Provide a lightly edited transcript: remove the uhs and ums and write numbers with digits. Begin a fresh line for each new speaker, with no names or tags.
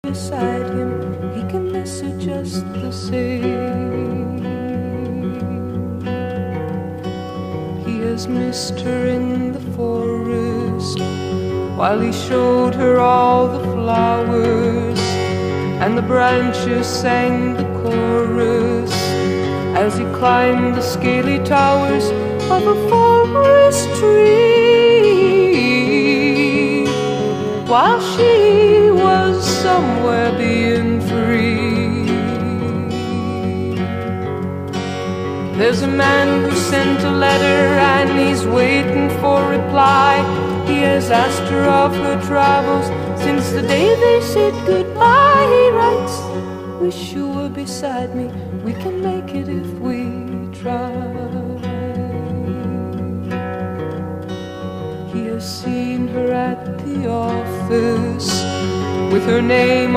beside him, he can miss her just the same. He has missed her in the forest while he showed her all the flowers, and the branches sang the chorus as he climbed the scaly towers of a forest tree, while she was somewhere being free. There's a man who sent a letter and he's waiting for reply. He has asked her of her travels since the day they said goodbye. He writes, wish you were beside me, we can make it if we try. He has seen her at the office with her name